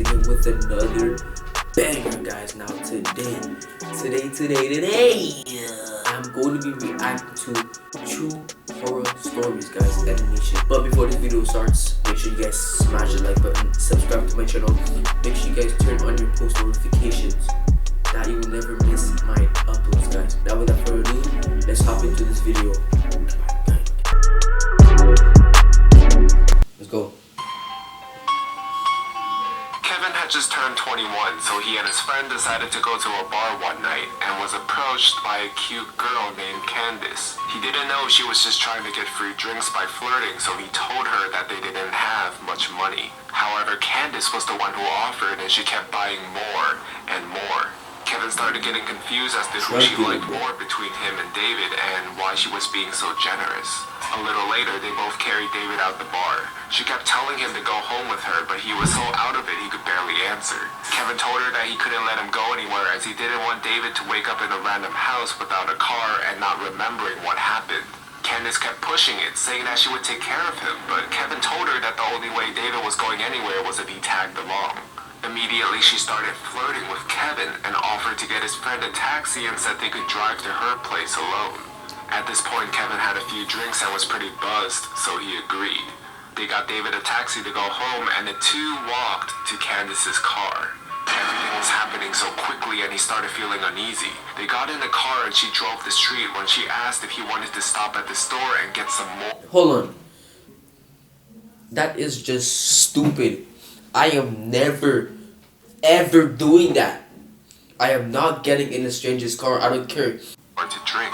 again with another banger, guys. Now today, I'm going to be reacting to true horror stories, guys, animation. But before this video starts, make sure you guys smash the like button, subscribe to my channel, make sure you guys turn on your post notifications. Now you will never miss my uploads, guys. Now without further ado, let's hop into this video. Let's go. Kevin had just turned 21, so he and his friend decided to go to a bar one night and was approached by a cute girl named Candace. He didn't know she was just trying to get free drinks by flirting, so he told her that they didn't have much money. However, Candace was the one who offered, and she kept buying more and more. Kevin started getting confused as to who she liked more between him and David and why she was being so generous. A little later, they both carried David out the bar. She kept telling him to go home with her, but he was so out of it he could barely answer. Kevin told her that he couldn't let him go anywhere as he didn't want David to wake up in a random house without a car and not remembering what happened. Candace kept pushing it, saying that she would take care of him, but Kevin told her that the only way David was going anywhere was if he tagged along. Immediately, she started flirting with Kevin and offered to get his friend a taxi and said they could drive to her place alone. At this point, Kevin had a few drinks and was pretty buzzed, so he agreed. They got David a taxi to go home, and the two walked to Candace's car. Everything was happening so quickly and he started feeling uneasy. They got in the car and she drove the street when she asked if he wanted to stop at the store and get some more. Hold on. That is just stupid. I am never, ever doing that. I am not getting in a stranger's car. I don't care. Or to drink.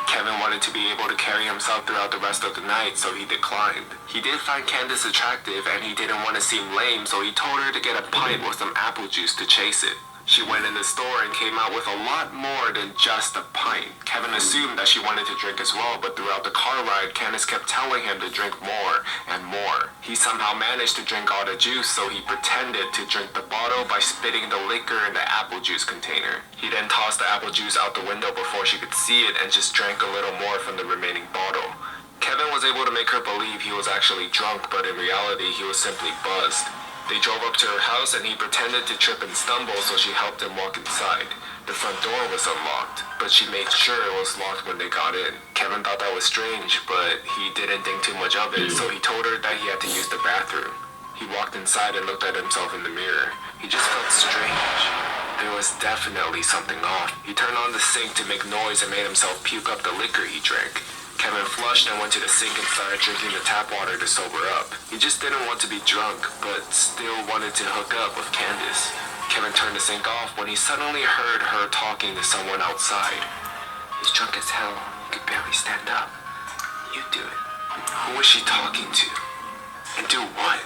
Kevin wanted to be able to carry himself throughout the rest of the night, so he declined. He did find Candace attractive and he didn't want to seem lame, so he told her to get a pint with some apple juice to chase it. She went in the store and came out with a lot more than just a pint. Kevin assumed that she wanted to drink as well, but throughout the car ride, Candace kept telling him to drink more and more. He somehow managed to drink all the juice, so he pretended to drink the bottle by spitting the liquor in the apple juice container. He then tossed the apple juice out the window before she could see it and just drank a little more from the remaining bottle. Kevin was able to make her believe he was actually drunk, but in reality, he was simply buzzed. They drove up to her house and he pretended to trip and stumble, so she helped him walk inside. The front door was unlocked, but she made sure it was locked when they got in. Kevin thought that was strange, but he didn't think too much of it, so he told her that he had to use the bathroom. He walked inside and looked at himself in the mirror. He just felt strange. There was definitely something off. He turned on the sink to make noise and made himself puke up the liquor he drank. Kevin flushed and went to the sink and started drinking the tap water to sober up. He just didn't want to be drunk, but still wanted to hook up with Candace. Kevin turned the sink off when he suddenly heard her talking to someone outside. He's drunk as hell. He could barely stand up. You do it. Who was she talking to? And do what?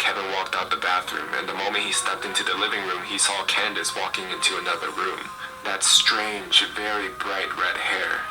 Kevin walked out the bathroom, and the moment he stepped into the living room, he saw Candace walking into another room. That strange, very bright red hair.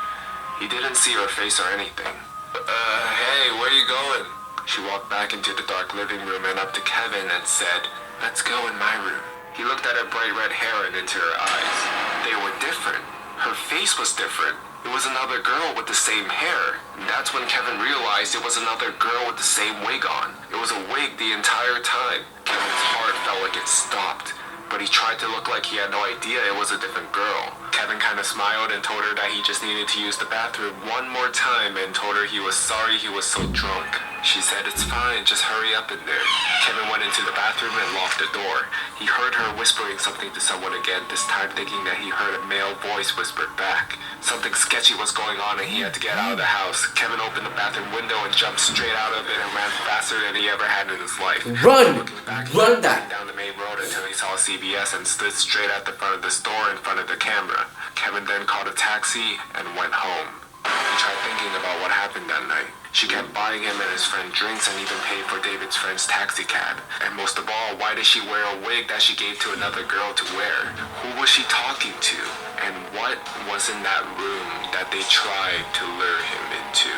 He didn't see her face or anything. Hey, where are you going? She walked back into the dark living room and up to Kevin and said, "Let's go in my room." He looked at her bright red hair and into her eyes. They were different. Her face was different. It was another girl with the same hair. That's when Kevin realized it was another girl with the same wig on. It was a wig the entire time. Kevin's heart felt like it stopped, but he tried to look like he had no idea it was a different girl. Kevin kind of smiled and told her that he just needed to use the bathroom one more time and told her he was sorry he was so drunk. She said, "It's fine, just hurry up in there." Kevin went into the bathroom and locked the door. He heard her whispering something to someone again, this time thinking that he heard a male voice whispered back. Something sketchy was going on and he had to get out of the house. Kevin opened the bathroom window and jumped straight out of it and ran faster than he ever had in his life. Run! Run that! Down the main road until he saw a CVS and stood straight at the front of the store in front of the camera. Kevin then called a taxi and went home. He tried thinking about what happened that night. She kept buying him and his friend drinks and even paid for David's friend's taxi cab. And most of all, why did she wear a wig that she gave to another girl to wear? Who was she talking to? And what was in that room that they tried to lure him into?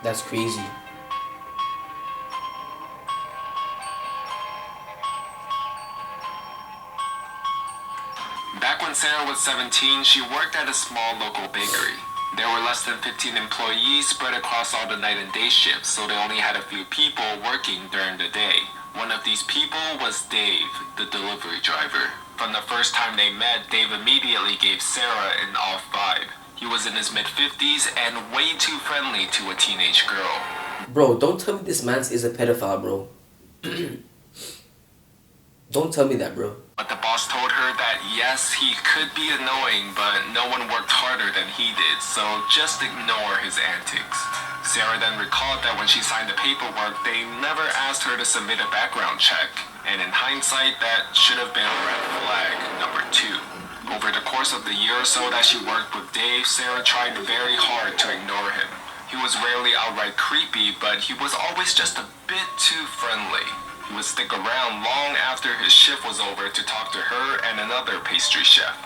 That's crazy. Back when Sarah was 17, she worked at a small local bakery. There were less than 15 employees spread across all the night and day shifts, so they only had a few people working during the day. One of these people was Dave, the delivery driver. From the first time they met, Dave immediately gave Sarah an off vibe. He was in his mid-50s and way too friendly to a teenage girl. Bro, don't tell me this man is a pedophile, bro. Don't tell me that, bro. But the boss told her that yes, he could be annoying, but no one worked harder than he did, so just ignore his antics. Sarah then recalled that when she signed the paperwork, they never asked her to submit a background check. And in hindsight, that should have been red flag number 2. Over the course of the year or so that she worked with Dave, Sarah tried very hard to ignore him. He was rarely outright creepy, but he was always just a bit too friendly. He would stick around long after his shift was over to talk to her and another pastry chef.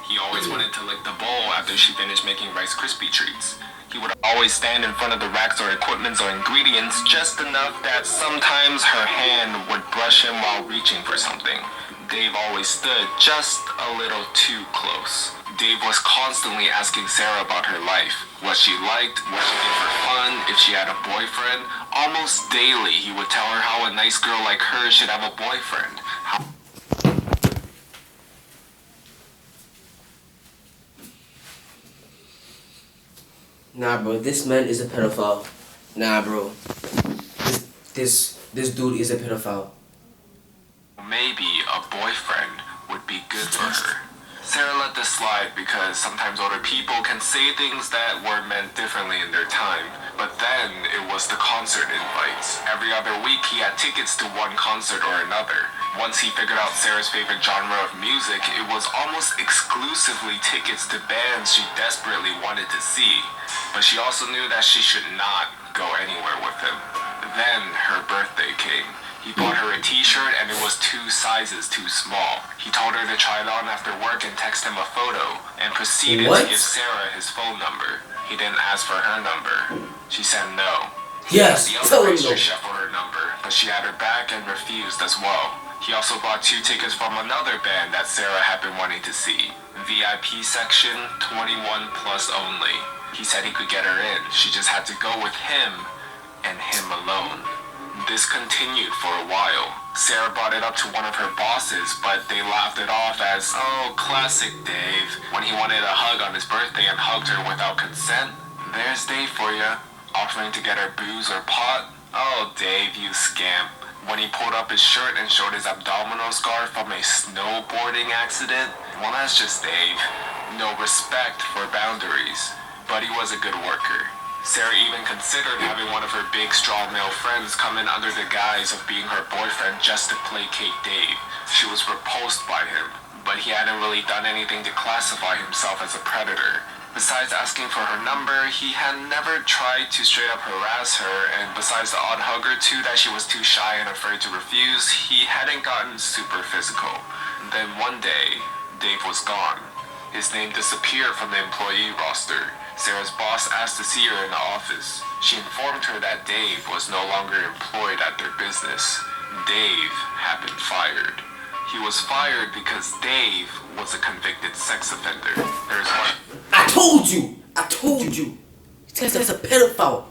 He always wanted to lick the bowl after she finished making Rice Krispie treats. He would always stand in front of the racks or equipment or ingredients just enough that sometimes her hand would brush him while reaching for something. Dave always stood just a little too close. Dave was constantly asking Sarah about her life, what she liked, what she did for fun, if she had a boyfriend. Almost daily, he would tell her how a nice girl like her should have a boyfriend. Nah, bro, this man is a pedophile. Nah, bro. This dude is a pedophile. Maybe a boyfriend would be good for her. Sarah let this slide because sometimes older people can say things that were meant differently in their time. But then it was the concert invites. Every other week he had tickets to one concert or another. Once he figured out Sarah's favorite genre of music, it was almost exclusively tickets to bands she desperately wanted to see. But she also knew that she should not go anywhere with him. Then her birthday came. He bought her a t-shirt and it was 2 sizes too small. He told her to try it on after work and text him a photo, and proceeded to give Sarah his phone number. He didn't ask for her number. She said no. Yes, the other pastry chef for her number, but she had her back and refused as well. He also bought 2 tickets from another band that Sarah had been wanting to see. VIP section, 21 plus only. He said he could get her in. She just had to go with him and him alone. This continued for a while. Sarah brought it up to one of her bosses, but they laughed it off as, oh, classic Dave. When he wanted a hug on his birthday and hugged her without consent, there's Dave for ya. Offering to get her booze or pot? Oh, Dave, you scamp. When he pulled up his shirt and showed his abdominal scar from a snowboarding accident, well, that's just Dave. No respect for boundaries. But he was a good worker. Sarah even considered having one of her big, strong male friends come in under the guise of being her boyfriend just to placate Dave. She was repulsed by him, but he hadn't really done anything to classify himself as a predator. Besides asking for her number, he had never tried to straight up harass her, and besides the odd hug or 2 that she was too shy and afraid to refuse, he hadn't gotten super physical. Then one day, Dave was gone. His name disappeared from the employee roster. Sarah's boss asked to see her in the office. She informed her that Dave was no longer employed at their business. Dave had been fired. He was fired because Dave was a convicted sex offender. There's one. I told you! This guy's a pedophile.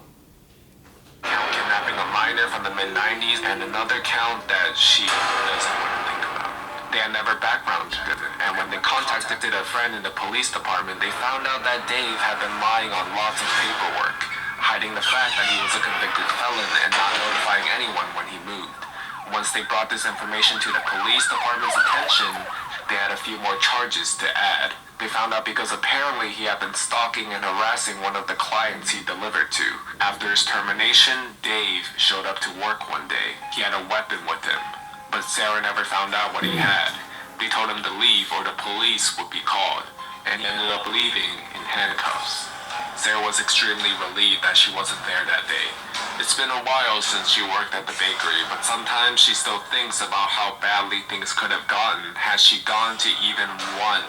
Count kidnapping a minor from the mid-90s and another count that she doesn't want to think about. They had never background checked, and when they contacted a friend in the police department, they found out that Dave had been lying on lots of paperwork, hiding the fact that he was a convicted felon and not notifying anyone when he moved. Once they brought this information to the police department's attention, they had a few more charges to add. They found out because apparently he had been stalking and harassing one of the clients he delivered to. After his termination, Dave showed up to work one day. He had a weapon with him, but Sarah never found out what he had. They told him to leave or the police would be called, and he ended up leaving in handcuffs. Sarah was extremely relieved that she wasn't there that day. It's been a while since she worked at the bakery, but sometimes she still thinks about how badly things could have gotten had she gone to even one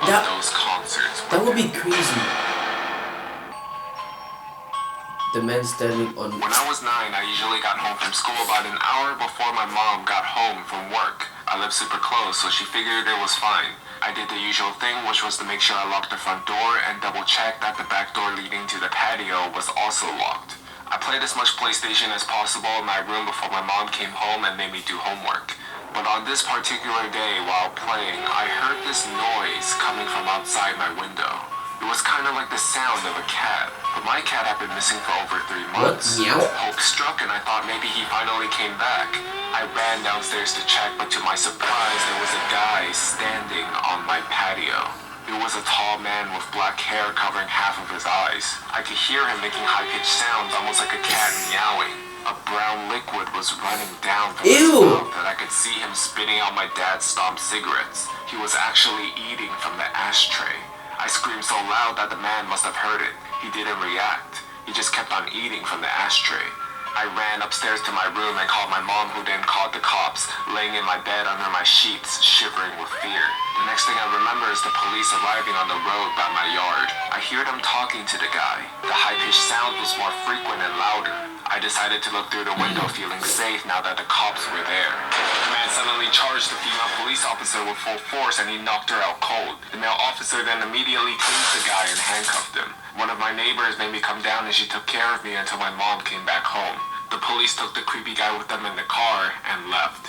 of those concerts. That would be crazy. The man standing on... When I was 9, I usually got home from school about an hour before my mom got home from work. I lived super close, so she figured it was fine. I did the usual thing, which was to make sure I locked the front door and double check that the back door leading to the patio was also locked. I played as much PlayStation as possible in my room before my mom came home and made me do homework. But on this particular day, while playing, I heard this noise coming from outside my window. It was kind of like the sound of a cat, but my cat had been missing for over 3 months. What? Meow? Hope struck and I thought maybe he finally came back. I ran downstairs to check, but to my surprise, there was a guy standing on my patio. It was a tall man with black hair covering half of his eyes. I could hear him making high-pitched sounds, almost like a cat meowing. A brown liquid was running down from his mouth and I could see him spitting out my dad's stomped cigarettes. He was actually eating from the ashtray. I screamed so loud that the man must have heard it. He didn't react. He just kept on eating from the ashtray. I ran upstairs to my room and called my mom, who then called the cops, laying in my bed under my sheets, shivering with fear. The next thing I remember is the police arriving on the road by my yard. I hear them talking to the guy. The high-pitched sound was more frequent and louder. I decided to look through the window, feeling safe now that the cops were there. The man suddenly charged the female police officer with full force and he knocked her out cold. The male officer then immediately tased the guy and handcuffed him. One of my neighbors made me come down and she took care of me until my mom came back home. The police took the creepy guy with them in the car and left.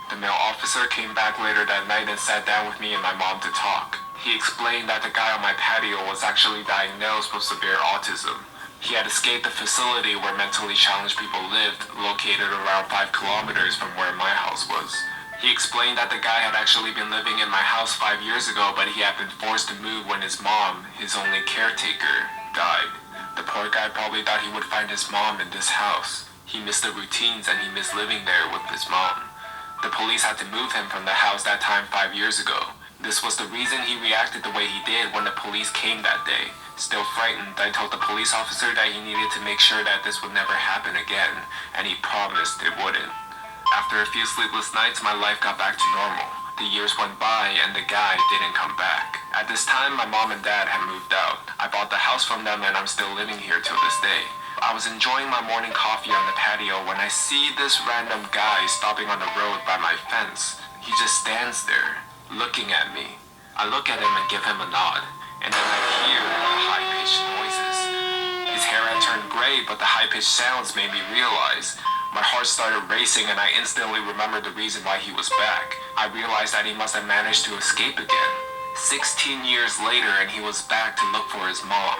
The male officer came back later that night and sat down with me and my mom to talk. He explained that the guy on my patio was actually diagnosed with severe autism. He had escaped the facility where mentally challenged people lived, located around 5 kilometers from where my house was. He explained that the guy had actually been living in my house 5 years ago, but he had been forced to move when his mom, his only caretaker, died. The poor guy probably thought he would find his mom in this house. He missed the routines and he missed living there with his mom. The police had to move him from the house that time 5 years ago. This was the reason he reacted the way he did when the police came that day. Still frightened, I told the police officer that he needed to make sure that this would never happen again, and he promised it wouldn't. After a few sleepless nights, my life got back to normal. The years went by and the guy didn't come back. At this time, my mom and dad had moved out. I bought the house from them and I'm still living here till this day. I was enjoying my morning coffee on the patio when I see this random guy stopping on the road by my fence. He just stands there, looking at me. I look at him and give him a nod, and then I hear the high-pitched noises. His hair had turned gray, but the high-pitched sounds made me realize. My heart started racing and I instantly remembered the reason why he was back. I realized that he must have managed to escape again. 16 years later and he was back to look for his mom.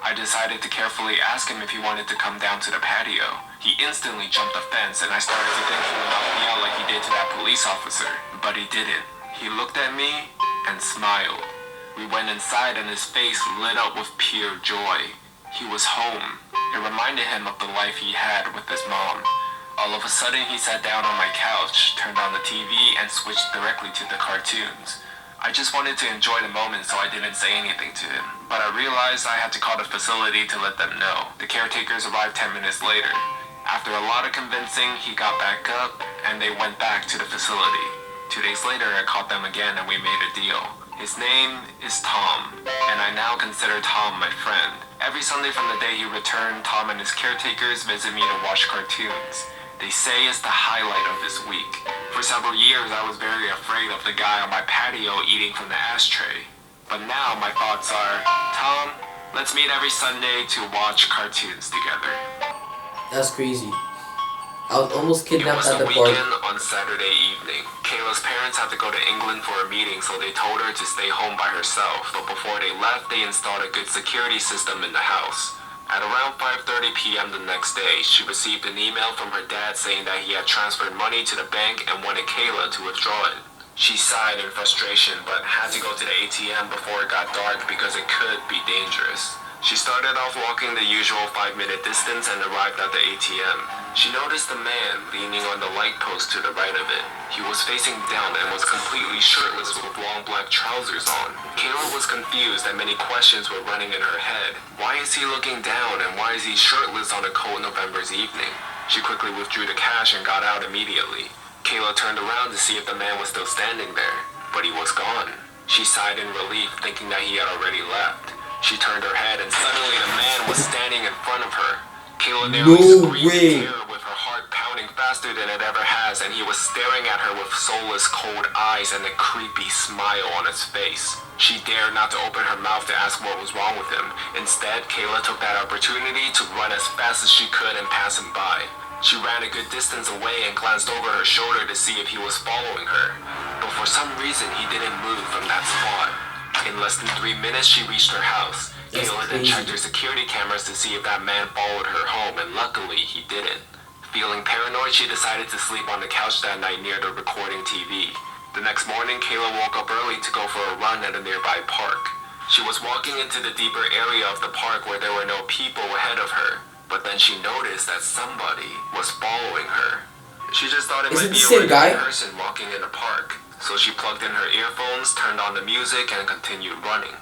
I decided to carefully ask him if he wanted to come down to the patio. He instantly jumped the fence and I started to think he would knock me out like he did to that police officer. But he didn't. He looked at me and smiled. We went inside and his face lit up with pure joy. He was home. It reminded him of the life he had with his mom. All of a sudden he sat down on my couch, turned on the TV, and switched directly to the cartoons. I just wanted to enjoy the moment, so I didn't say anything to him. But I realized I had to call the facility to let them know. The caretakers arrived 10 minutes later. After a lot of convincing, he got back up, and they went back to the facility. 2 days later, I called them again and we made a deal. His name is Tom, and I now consider Tom my friend. Every Sunday from the day he returned, Tom and his caretakers visit me to watch cartoons. They say it's the highlight of this week. For several years, I was very afraid of the guy on my patio eating from the ashtray. But now my thoughts are, Tom, let's meet every Sunday to watch cartoons together. That's crazy. I was almost kidnapped at the park. It was a weekend on Saturday evening. Kayla's parents had to go to England for a meeting, so they told her to stay home by herself. But before they left, they installed a good security system in the house. At around 5:30 p.m. the next day, she received an email from her dad saying that he had transferred money to the bank and wanted Kayla to withdraw it. She sighed in frustration, but had to go to the ATM before it got dark because it could be dangerous. She started off walking the usual 5-minute distance and arrived at the ATM. She noticed a man leaning on the light post to the right of it. He was facing down and was completely shirtless with long black trousers on. Kayla was confused and many questions were running in her head. Why is he looking down and why is he shirtless on a cold November's evening? She quickly withdrew the cash and got out immediately. Kayla turned around to see if the man was still standing there, but he was gone. She sighed in relief, thinking that he had already left. She turned her head and suddenly the man was standing in front of her. Kayla nearly screamed in terror with her heart pounding faster than it ever had glass, and he was staring at her with soulless, cold eyes and a creepy smile on his face. She dared not to open her mouth to ask what was wrong with him. Instead, Kayla took that opportunity to run as fast as she could and pass him by. She ran a good distance away and glanced over her shoulder to see if he was following her. But for some reason, he didn't move from that spot. In less than 3 minutes, she reached her house. Kayla then checked her security cameras to see if that man followed her home, and luckily, he didn't. Feeling paranoid, she decided to sleep on the couch that night near the recording TV. The next morning, Kayla woke up early to go for a run at a nearby park. She was walking into the deeper area of the park where there were no people ahead of her, but then she noticed that somebody was following her. She just thought it might be a random person walking in a park, so she plugged in her earphones, turned on the music, and continued running.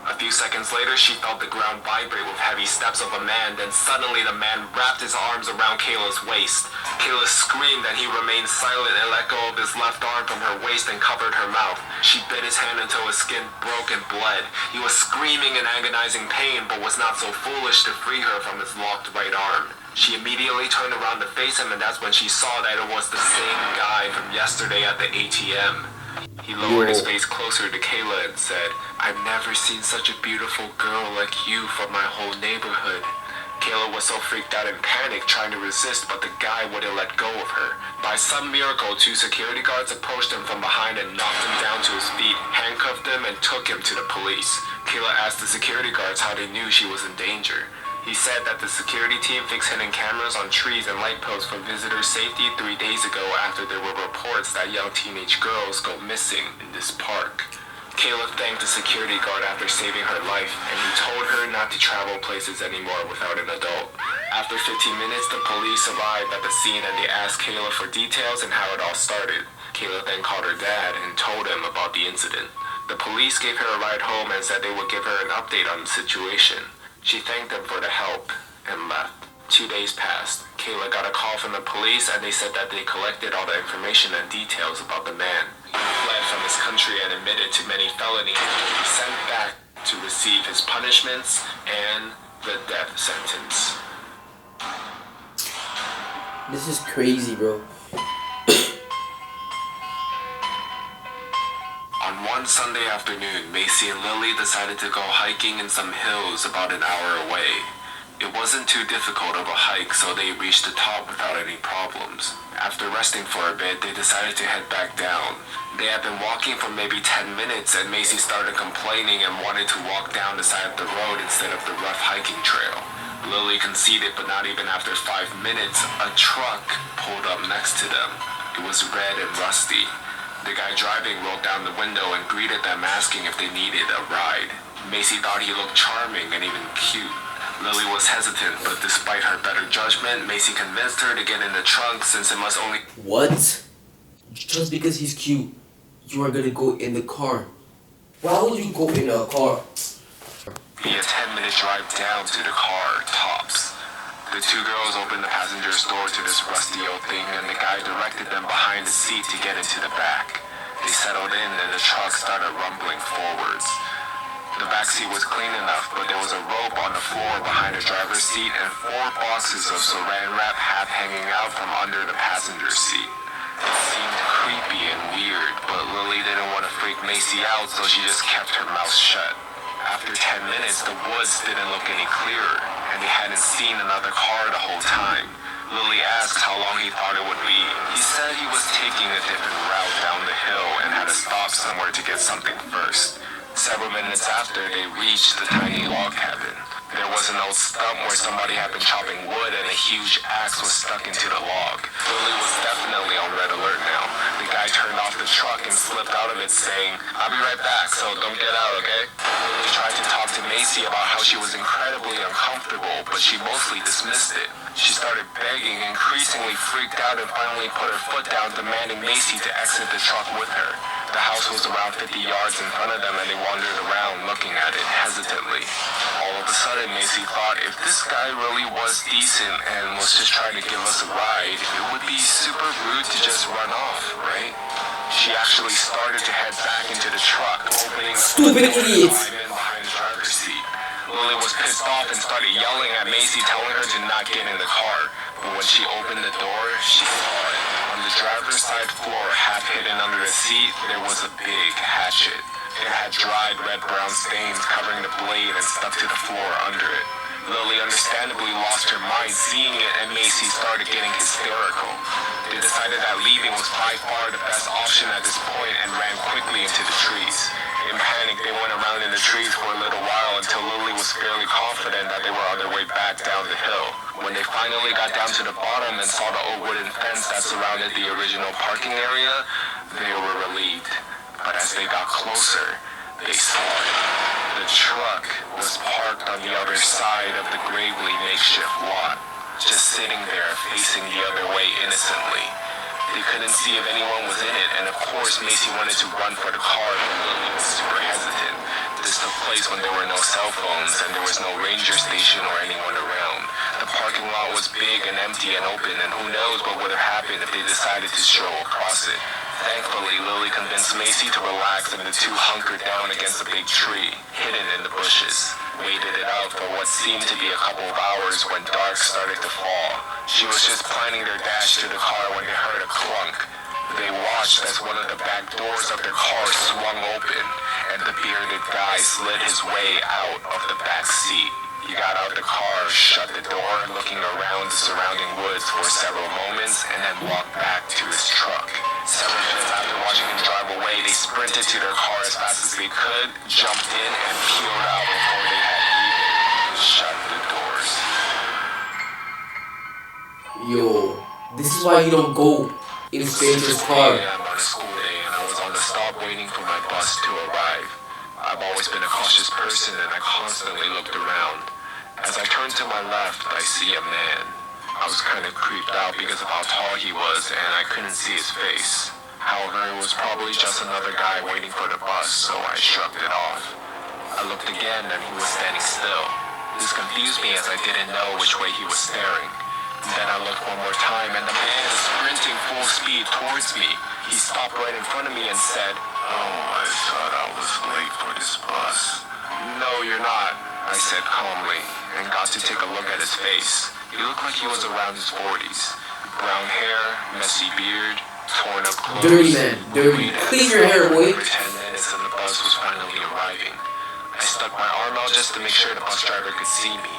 A few seconds later, she felt the ground vibrate with heavy steps of a man, then suddenly the man wrapped his arms around Kayla's waist. Kayla screamed and he remained silent and let go of his left arm from her waist and covered her mouth. She bit his hand until his skin broke and bled. He was screaming in agonizing pain, but was not so foolish to free her from his locked right arm. She immediately turned around to face him, and that's when she saw that it was the same guy from yesterday at the ATM. He lowered his face closer to Kayla and said, "I've never seen such a beautiful girl like you from my whole neighborhood." Kayla was so freaked out and panicked, trying to resist, but the guy wouldn't let go of her. By some miracle, 2 security guards approached him from behind and knocked him down to his feet, handcuffed him, and took him to the police. Kayla asked the security guards how they knew she was in danger. He said that the security team fixed hidden cameras on trees and light posts for visitor safety 3 days ago after there were reports that young teenage girls go missing in this park. Kayla thanked the security guard after saving her life, and he told her not to travel places anymore without an adult. After 15 minutes, the police arrived at the scene and they asked Kayla for details and how it all started. Kayla then called her dad and told him about the incident. The police gave her a ride home and said they would give her an update on the situation. She thanked them for the help and left. 2 days passed. Kayla got a call from the police and they said that they collected all the information and details about the man. He fled from his country and admitted to many felonies and will be sent back to receive his punishments and the death sentence. This is crazy, bro. On one Sunday afternoon, Macy and Lily decided to go hiking in some hills about an hour away. It wasn't too difficult of a hike, so they reached the top without any problems. After resting for a bit, they decided to head back down. They had been walking for maybe 10 minutes and Macy started complaining and wanted to walk down the side of the road instead of the rough hiking trail. Lily conceded, but not even after 5 minutes, a truck pulled up next to them. It was red and rusty. The guy driving rolled down the window and greeted them, asking if they needed a ride. Macy thought he looked charming and even cute. Lily was hesitant, but despite her better judgment, Macy convinced her to get in the trunk since it must only... What? Just because he's cute, you are gonna go in the car. Why would you go in a car? Be a 10-minute drive down to the car, tops. The 2 girls opened the passenger's door to this rusty old thing, and the guy directed them behind the seat to get into the back. They settled in and the truck started rumbling forwards. The backseat was clean enough, but there was a rope on the floor behind the driver's seat and 4 boxes of saran wrap half hanging out from under the passenger seat. It seemed creepy and weird, but Lily didn't want to freak Macy out, so she just kept her mouth shut. After 10 minutes, the woods didn't look any clearer, and they hadn't seen another car the whole time. Lily asked how long he thought it would be. He said he was taking a different route down the hill and had to stop somewhere to get something first. Several minutes after, they reached the tiny log cabin. There was an old stump where somebody had been chopping wood and a huge axe was stuck into the log. Lily was definitely on red alert now. The guy turned off the truck and slipped out of it saying, "I'll be right back, so don't get out, okay?" Lily tried to talk to Macy about how she was incredibly uncomfortable, but she mostly dismissed it. She started begging, increasingly freaked out, and finally put her foot down, demanding Macy to exit the truck with her. The house was around 50 yards in front of them, and they wandered around looking at it hesitantly. All of a sudden, Macy thought if this guy really was decent and was just trying to give us a ride, it would be super rude to just run off, right? She actually started to head back into the truck, opening the Stupid idiot! behind the driver's seat. Lily was pissed off and started yelling at Macy, telling her to not get in the car. But when she opened the door, she saw it. On the driver's side floor, half hidden under the seat, there was a big hatchet. It had dried red-brown stains covering the blade and stuck to the floor under it. Lily understandably lost her mind seeing it, and Macy started getting hysterical. They decided that leaving was by far the best option at this point and ran quickly into the trees. In panic, they went around in the trees for a little while until Lily was fairly confident that they were on their way back down the hill. When they finally got down to the bottom and saw the old wooden fence that surrounded the original parking area, they were relieved. But as they got closer, they saw it. The truck was parked on the other side of the Gravely makeshift lot, just sitting there facing the other way innocently. They couldn't see if anyone was in it, and of course Macy wanted to run for the car, but Lily was super hesitant. This took place when there were no cell phones and there was no ranger station or anyone around. The parking lot was big and empty and open, and who knows what would have happened if they decided to stroll across it. Thankfully, Lily convinced Macy to relax, and the two hunkered down against a big tree, hidden in the bushes. Waited it out for what seemed to be a couple of hours when dark started to fall. She was just planning their dash to the car when they heard a clunk. They watched as one of the back doors of their car swung open, and the bearded guy slid his way out of the back seat. He got out the car, shut the door, looking around the surrounding woods for several moments, and then walked back to his truck. Several minutes after watching him drive away, they sprinted to their car as fast as they could, jumped in, and peeled out before they had even shut the doors. Yo, this is why you don't go in a stranger's car. I'm on a school day, and I was on the stop waiting for my bus to arrive. I've always been a cautious person, and I constantly looked around. As I turned to my left, I see a man. I was kind of creeped out because of how tall he was, and I couldn't see his face. However, it was probably just another guy waiting for the bus, so I shrugged it off. I looked again, and he was standing still. This confused me as I didn't know which way he was staring. Then I looked one more time, and the man is sprinting full speed towards me. He stopped right in front of me and said, "Oh, I thought I was late for this bus." "No, you're not," I said calmly, and got to take a look at his face. He looked like he was around his 40s. Brown hair, messy beard, torn up clothes. Dirty man, dirty. Clean your hair, boy. For 10 minutes and the bus was finally arriving. I stuck my arm out just to make sure the bus driver could see me.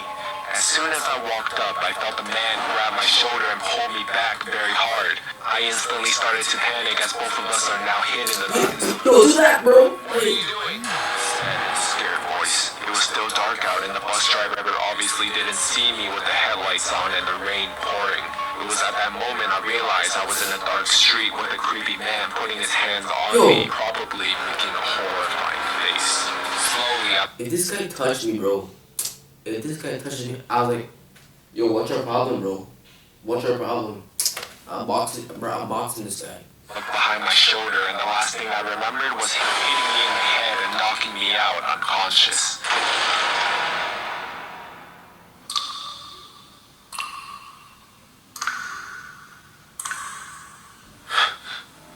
As soon as I walked up, I felt the man grab my shoulder and pull me back very hard. I instantly started to panic as both of us are now hid in the darkness. Yo, do that, bro. "What are you doing?" I said in a scared voice. It was still dark out, and the bus driver obviously didn't see me with the headlights on and the rain pouring. It was at that moment I realized I was in a dark street with a creepy man putting his hands on me, probably making a horrifying face. Slowly, If this guy touched me, bro. If this guy touches me, I was like, yo, what's your problem, bro? What's your problem? I'm boxing this guy. looked behind my shoulder, and the last thing I remembered was him hitting me in the head and knocking me out unconscious.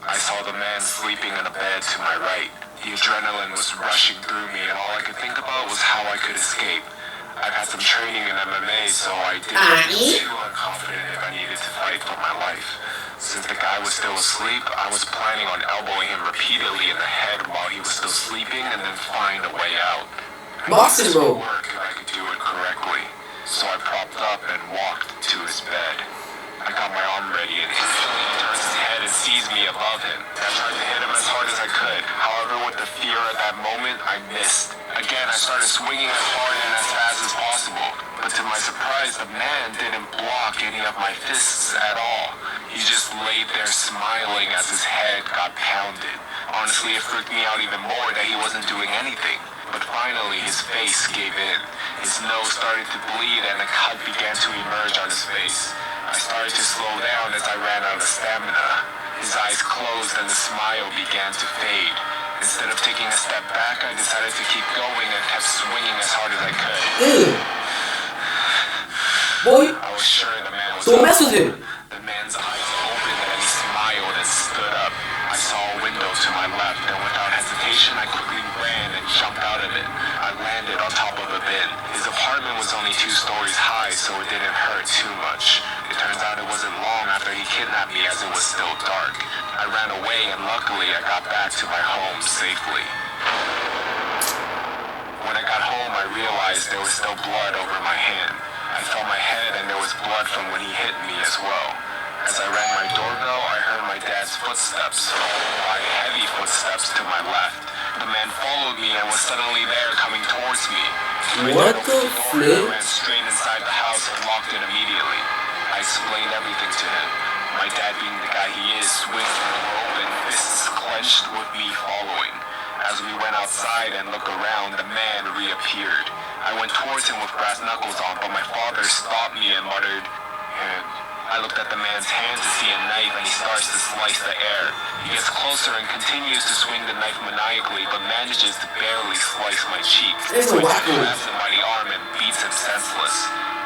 I saw the man sleeping in a bed to my right. The adrenaline was rushing through me, and all I could think about was how I could escape. I've had some training in MMA, so I didn't feel too unconfident if I needed to fight for my life. Since the guy was still asleep, I was planning on elbowing him repeatedly in the head while he was still sleeping and then find a way out. Boxing, bro. Work if I could do it correctly. So I propped up and walked to his bed. I got my arm ready and instantly he turns his head and sees me above him. I tried to hit him as hard as I could. However, with the fear at that moment, I missed. Again, I started swinging as hard and as fast as possible. But to my surprise, the man didn't block any of my fists at all. He just laid there smiling as his head got pounded. Honestly, it freaked me out even more that he wasn't doing anything. But finally, his face gave in. His nose started to bleed and a cut began to emerge on his face. I started to slow down as I ran out of stamina. His eyes closed and the smile began to fade. Instead of taking a step back, I decided to keep going and kept swinging as hard as I could. Boy, I was sure the man was don't mess with him. The man's eyes opened and he smiled and stood up. I saw a window to my left, and without hesitation, I quickly ran and jumped out of it. I landed on top of a bin. His apartment was only 2 stories high, so it didn't hurt too much. It turns ran away and luckily I got back to my home safely. When I got home, I realized there was still blood over my hand. I felt my head and there was blood from when he hit me as well. As I rang my doorbell, I heard my dad's footsteps, followed by heavy footsteps to my left. The man followed me and was suddenly there coming towards me. What the flip? I ran straight inside the house and locked it immediately. I explained everything to him. My dad, being the guy he is, swinging the door open, fists clenched with me following. As we went outside and looked around, the man reappeared. I went towards him with brass knuckles on, but my father stopped me and muttered, "Hand." I looked at the man's hand to see a knife and he starts to slice the air. He gets closer and continues to swing the knife maniacally, but manages to barely slice my cheek. It's a My dad wacko. grabs him by the arm and beats him senseless.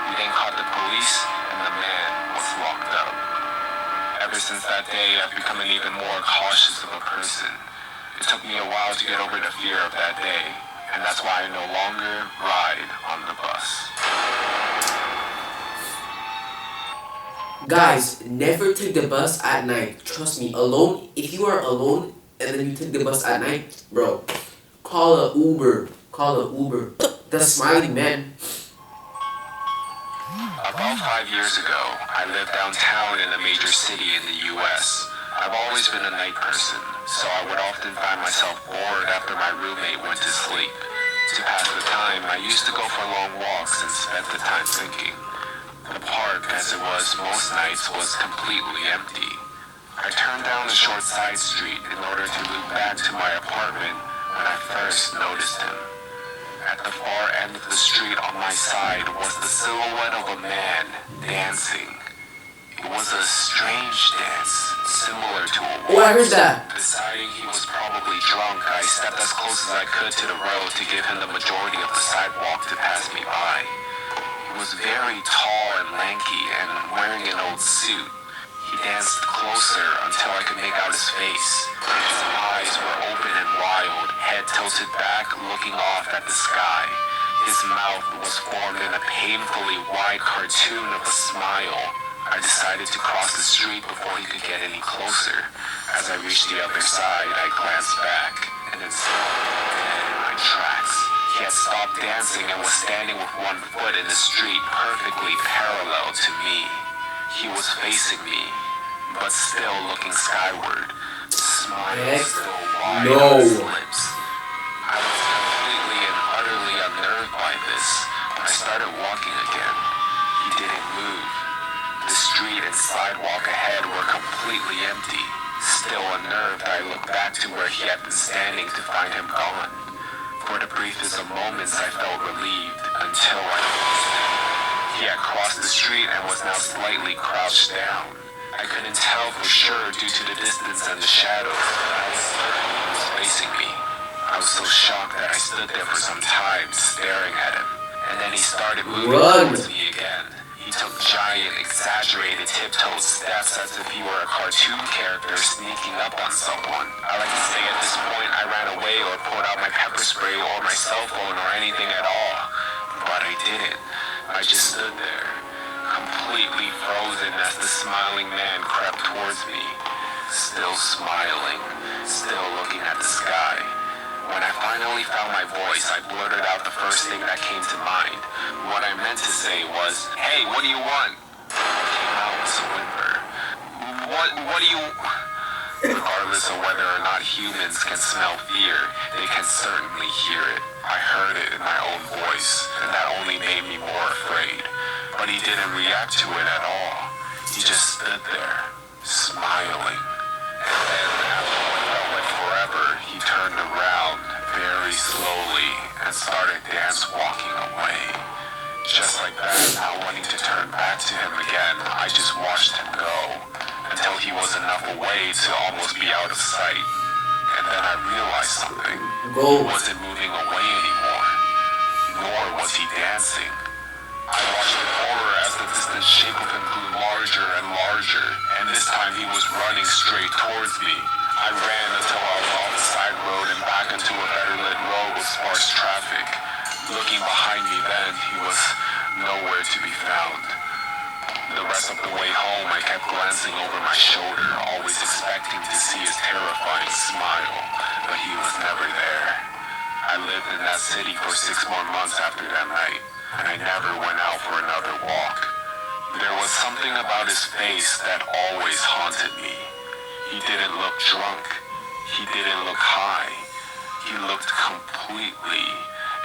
We then caught the police and the man was locked up. Ever since that day, I've become an even more cautious of a person. It took me a while to get over the fear of that day, and that's why I no longer ride on the bus. Guys, never take the bus at night. Trust me, alone. If you are alone and then you take the bus at night, bro, call a Uber. Call a Uber. The smiling man. About 5 years ago, I lived downtown in a major city in the US. I've always been a night person, so I would often find myself bored after my roommate went to sleep. To pass the time, I used to go for long walks and spent the time thinking. The park, as it was most nights, was completely empty. I turned down a short side street in order to loop back to my apartment when I first noticed him. At the far end of the street on my side was the silhouette of a man dancing. It was a strange dance, similar to a Oh, I heard that. Deciding he was probably drunk, I stepped as close as I could to the road to give him the majority of the sidewalk to pass me by. He was very tall and lanky and wearing an old suit. He danced closer until I could make out his face. His eyes were open and wild, head tilted back, looking off at the sky. His mouth was formed in a painfully wide cartoon of a smile. I decided to cross the street before he could get any closer. As I reached the other side, I glanced back and then saw him dead in my tracks. He had stopped dancing and was standing with one foot in the street, perfectly parallel to me. He was facing me, but still looking skyward, smiling still wide on his lips. I was completely and utterly unnerved by this. I started walking again. He didn't move. The street and sidewalk ahead were completely empty. Still unnerved, I looked back to where he had been standing to find him gone. For the briefest of moments, I felt relieved until I noticed him. He had crossed the street and was now slightly crouched down. I couldn't tell for sure due to the distance and the shadows, but I was certain he was facing me. I was so shocked that I stood there for some time, staring at him. And then he started moving towards me again. He took giant, exaggerated tiptoe steps as if he were a cartoon character sneaking up on someone. I like to say at this point I ran away or pulled out my pepper spray or my cell phone or anything at all. But I didn't. I just stood there, completely frozen as the smiling man crept towards me. Still smiling, still looking at the sky. When I finally found my voice, I blurted out the first thing that came to mind. What I meant to say was, "Hey, what do you want?" It came out as a whimper. What do you... Regardless of whether or not humans can smell fear, they can certainly hear it. I heard it in my own voice, and that only made me more afraid. But he didn't react to it at all. He just stood there, smiling. And then, after what felt like forever, he turned around very slowly and started dance walking away. Just like that, not wanting to turn back to him again, I just watched him go until he was enough away to almost be out of sight. And then I realized something. He wasn't moving away anymore, nor was he dancing. I watched in horror as the distant shape of him grew larger and larger, and this time he was running straight towards me. I ran until I was off the side road and back into a better lit road with sparse traffic. Looking behind me then, he was nowhere to be found. The rest course of the way home, I kept glancing over my shoulder, always expecting to see his terrifying smile, but he was never there. I lived in that city for 6 more months after that night, and I never went out for another walk. There was something about his face that always haunted me. He didn't look drunk. He didn't look high. He looked completely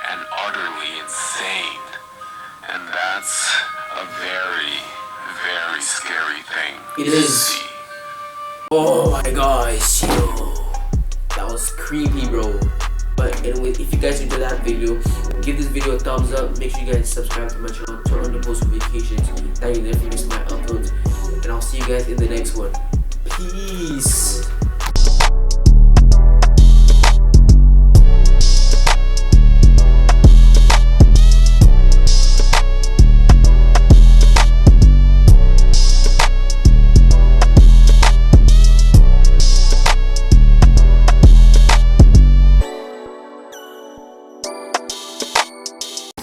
and utterly insane. And that's a very, very scary thing It to is. see. Oh my gosh, yo. That was creepy, bro. But anyway, if you guys enjoyed that video, give this video a thumbs up. Make sure you guys subscribe to my channel. Turn on the post notifications. That you never miss my uploads. And I'll see you guys in the next one. Peace.